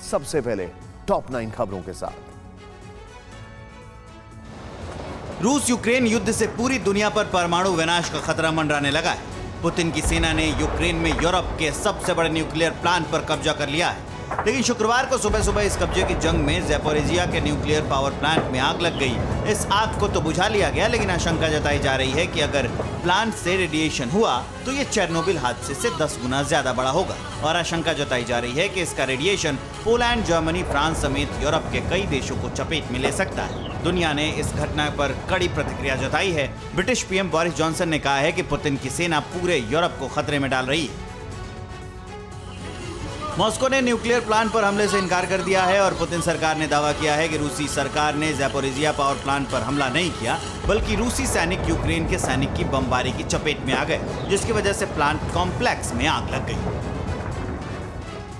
सबसे पहले टॉप 9 खबरों के साथ। रूस यूक्रेन युद्ध से पूरी दुनिया पर परमाणु विनाश का खतरा मंडराने लगा है। पुतिन की सेना ने यूक्रेन में यूरोप के सबसे बड़े न्यूक्लियर प्लांट पर कब्जा कर लिया है। लेकिन शुक्रवार को सुबह सुबह इस कब्जे की जंग में ज़ैपोरिजिया के न्यूक्लियर पावर प्लांट में आग लग गई। इस आग को तो बुझा लिया गया, लेकिन आशंका जताई जा रही है कि अगर प्लांट से रेडिएशन हुआ तो ये चेरनोबिल हादसे से 10 गुना ज्यादा बड़ा होगा। और आशंका जताई जा रही है कि इसका रेडिएशन पोलैंड, जर्मनी, फ्रांस समेत यूरोप के कई देशों को चपेट में ले सकता है। दुनिया ने इस घटना पर कड़ी प्रतिक्रिया जताई है। ब्रिटिश पीएम बोरिस जॉनसन ने कहा है कि पुतिन की सेना पूरे यूरोप को खतरे में डाल रही है। मॉस्को ने न्यूक्लियर प्लांट पर हमले से इनकार कर दिया है और पुतिन सरकार ने दावा किया है कि रूसी सरकार ने ज़ैपोरिजिया पावर प्लांट पर हमला नहीं किया, बल्कि रूसी सैनिक यूक्रेन के सैनिक की बमबारी की चपेट में आ गए, जिसकी वजह से प्लांट कॉम्प्लेक्स में आग लग गई।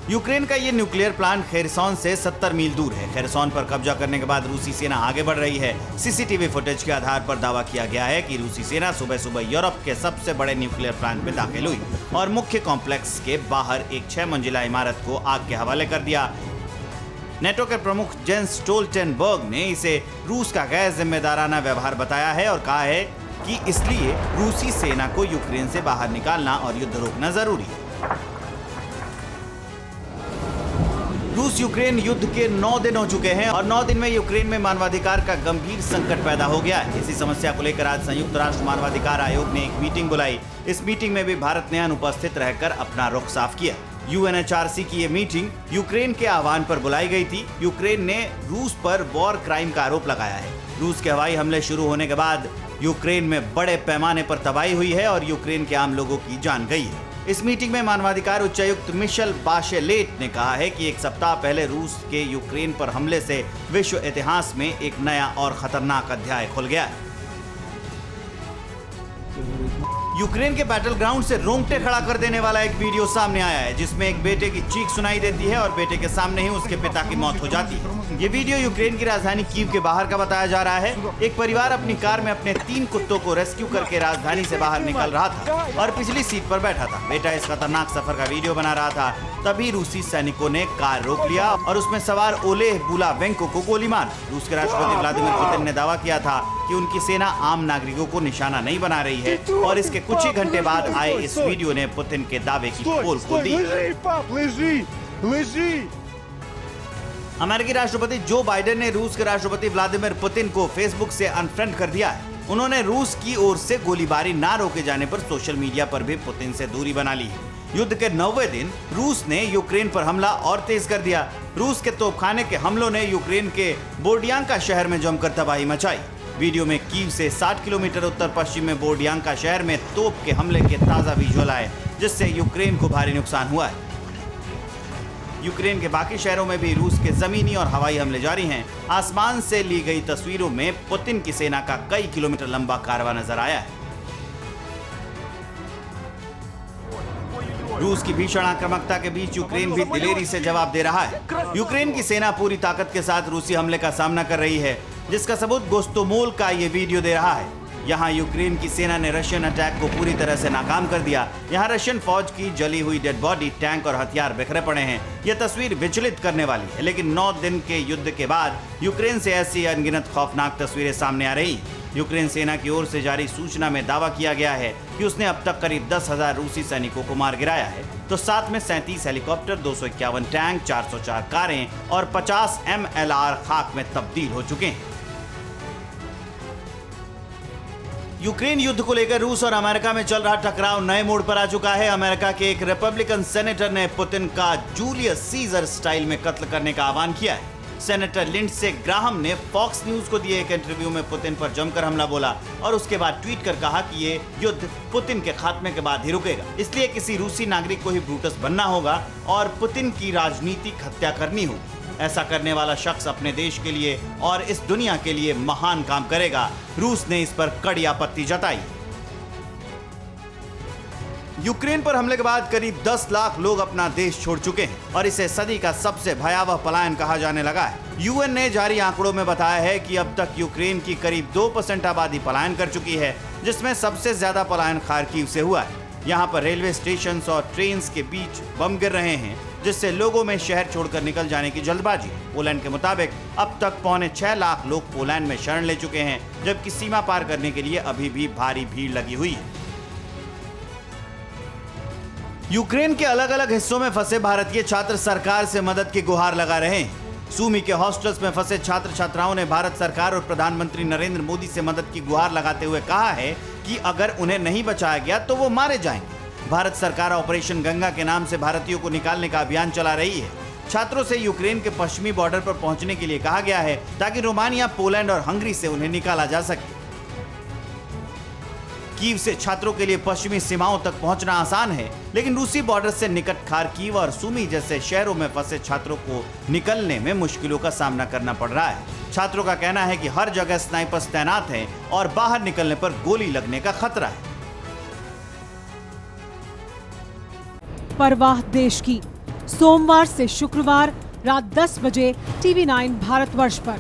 यूक्रेन का ये न्यूक्लियर प्लांट खेरसॉन से 70 मील दूर है। खेरसॉन पर कब्जा करने के बाद रूसी सेना आगे बढ़ रही है। सीसीटीवी फुटेज के आधार पर दावा किया गया है कि रूसी सेना सुबह सुबह यूरोप के सबसे बड़े न्यूक्लियर प्लांट में दाखिल हुई और मुख्य कॉम्प्लेक्स के बाहर एक 6 मंजिला इमारत को आग के हवाले कर दिया। नेटो के प्रमुख जेंस स्टोल्टेनबर्ग ने इसे रूस का गैर जिम्मेदाराना व्यवहार बताया है और कहा है कि इसलिए रूसी सेना को यूक्रेन से बाहर निकालना और युद्ध रोकना जरूरी है। रूस यूक्रेन युद्ध के 9 दिन हो चुके हैं और 9 दिन में यूक्रेन में मानवाधिकार का गंभीर संकट पैदा हो गया है। इसी समस्या को लेकर आज संयुक्त राष्ट्र मानवाधिकार आयोग ने एक मीटिंग बुलाई। इस मीटिंग में भी भारत ने अनुपस्थित रहकर अपना रुख साफ किया। यूएनएचआरसी की ये मीटिंग यूक्रेन के आह्वान पर बुलाई गई थी। यूक्रेन ने रूस पर वॉर क्राइम का आरोप लगाया है। रूस के हवाई हमले शुरू होने के बाद यूक्रेन में बड़े पैमाने पर तबाही हुई है और यूक्रेन के आम लोगों की जान गई है। इस मीटिंग में मानवाधिकार उच्चायुक्त मिशेल बाशेलेट ने कहा है कि एक सप्ताह पहले रूस के यूक्रेन पर हमले से विश्व इतिहास में एक नया और खतरनाक अध्याय खुल गया है। यूक्रेन के बैटल ग्राउंड से रोंगटे खड़ा कर देने वाला एक वीडियो सामने आया है, जिसमें एक बेटे की चीख सुनाई देती है और बेटे के सामने ही उसके पिता की मौत हो जाती है। ये वीडियो यूक्रेन की राजधानी कीव के बाहर का बताया जा रहा है। एक परिवार अपनी कार में अपने 3 कुत्तों को रेस्क्यू करके राजधानी से बाहर निकल रहा था और पिछली सीट पर बैठा था। बेटा इस खतरनाक सफर का वीडियो बना रहा था, तभी रूसी सैनिकों ने कार रोक लिया और उसमें सवार ओलेह बुलावेंको को गोली मार। रूस के राष्ट्रपति व्लादिमीर पुतिन ने दावा किया था कि उनकी सेना आम नागरिकों को निशाना नहीं बना रही है और इसके कुछ ही घंटे बाद आए इस वीडियो ने पुतिन के दावे की पोल खोल दी। अमेरिकी राष्ट्रपति जो बाइडेन ने रूस के राष्ट्रपति व्लादिमीर पुतिन को फेसबुक से अनफ्रेंड कर दिया है। उन्होंने रूस की ओर से गोलीबारी ना रोके जाने पर सोशल मीडिया पर भी पुतिन से दूरी बना ली है। युद्ध के 9वें दिन रूस ने यूक्रेन पर हमला और तेज कर दिया। रूस के तोपखाने के हमलों ने यूक्रेन के बोर्डियांका शहर में जमकर तबाही मचाई। वीडियो में कीव से 60 किलोमीटर उत्तर पश्चिम में बोर्डियांका शहर में तोप के हमले के ताजा विजुअल आए, जिससे यूक्रेन को भारी नुकसान हुआ है। यूक्रेन के बाकी शहरों में भी रूस के जमीनी और हवाई हमले जारी हैं। आसमान से ली गई तस्वीरों में पुतिन की सेना का कई किलोमीटर लंबा कारवां नजर आया है। रूस की भीषण आक्रामकता के बीच यूक्रेन भी दिलेरी से जवाब दे रहा है। यूक्रेन की सेना पूरी ताकत के साथ रूसी हमले का सामना कर रही है, जिसका सबूत गोस्तोमोल का ये वीडियो दे रहा है। यहाँ यूक्रेन की सेना ने रशियन अटैक को पूरी तरह से नाकाम कर दिया। यहाँ रशियन फौज की जली हुई डेड बॉडी, टैंक और हथियार बिखरे पड़े हैं। यह तस्वीर विचलित करने वाली है, लेकिन 9 दिन के युद्ध के बाद यूक्रेन से ऐसी अनगिनत खौफनाक तस्वीरें सामने आ रही हैं। यूक्रेन सेना की ओर से जारी सूचना में दावा किया गया है कि उसने अब तक करीब 10,000 रूसी सैनिकों को मार गिराया है, तो साथ में 37 हेलीकॉप्टर, 251 टैंक, 404 कारें और 50 MLR खाक में तब्दील हो चुके हैं। यूक्रेन युद्ध को लेकर रूस और अमेरिका में चल रहा टकराव नए मोड़ पर आ चुका है। अमेरिका के एक रिपब्लिकन सेनेटर ने पुतिन का जूलियस सीजर स्टाइल में कत्ल करने का आह्वान किया है। सेनेटर लिंडसे ग्राहम ने फॉक्स न्यूज को दिए एक इंटरव्यू में पुतिन पर जमकर हमला बोला और उसके बाद ट्वीट कर कहा कि ये युद्ध पुतिन के खात्मे के बाद ही रुकेगा, इसलिए किसी रूसी नागरिक को ही ब्रूटस बनना होगा और पुतिन की राजनीतिक हत्या करनी होगी। ऐसा करने वाला शख्स अपने देश के लिए और इस दुनिया के लिए महान काम करेगा। रूस ने इस पर कड़ी आपत्ति जताई। यूक्रेन पर हमले के बाद करीब 10 लाख लोग अपना देश छोड़ चुके हैं और इसे सदी का सबसे भयावह पलायन कहा जाने लगा है। यूएन ने जारी आंकड़ों में बताया है कि अब तक यूक्रेन की करीब 2% आबादी पलायन कर चुकी है, जिसमें सबसे ज्यादा पलायन खार्किव से हुआ है। यहाँ पर रेलवे स्टेशन और ट्रेन के बीच बम गिर रहे हैं। जिससे लोगों में शहर छोड़कर निकल जाने की जल्दबाजी। पोलैंड के मुताबिक अब तक 6.25 लाख लोग पोलैंड में शरण ले चुके हैं, जबकि सीमा पार करने के लिए अभी भी भारी भीड़ लगी हुई है। यूक्रेन के अलग अलग हिस्सों में फंसे भारतीय छात्र सरकार से मदद की गुहार लगा रहे हैं। सूमी के हॉस्टल्स में फंसे छात्र छात्राओं ने भारत सरकार और प्रधानमंत्री नरेंद्र मोदी से मदद की गुहार लगाते हुए कहा है कि अगर उन्हें नहीं बचाया गया तो वो मारे जाएंगे। भारत सरकार ऑपरेशन गंगा के नाम से भारतीयों को निकालने का अभियान चला रही है। छात्रों से यूक्रेन के पश्चिमी बॉर्डर पर पहुंचने के लिए कहा गया है ताकि रोमानिया, पोलैंड और हंगरी से उन्हें निकाला जा सके। कीव से छात्रों के लिए पश्चिमी सीमाओं तक पहुंचना आसान है, लेकिन रूसी बॉर्डर से निकट खार्किव और सूमी जैसे शहरों में फंसे छात्रों को निकलने में मुश्किलों का सामना करना पड़ रहा है। छात्रों का कहना है कि हर जगह स्नाइपर्स तैनात हैं और बाहर निकलने पर गोली लगने का खतरा है। परवाह देश की, सोमवार से शुक्रवार रात 10 बजे TV9 भारतवर्ष पर।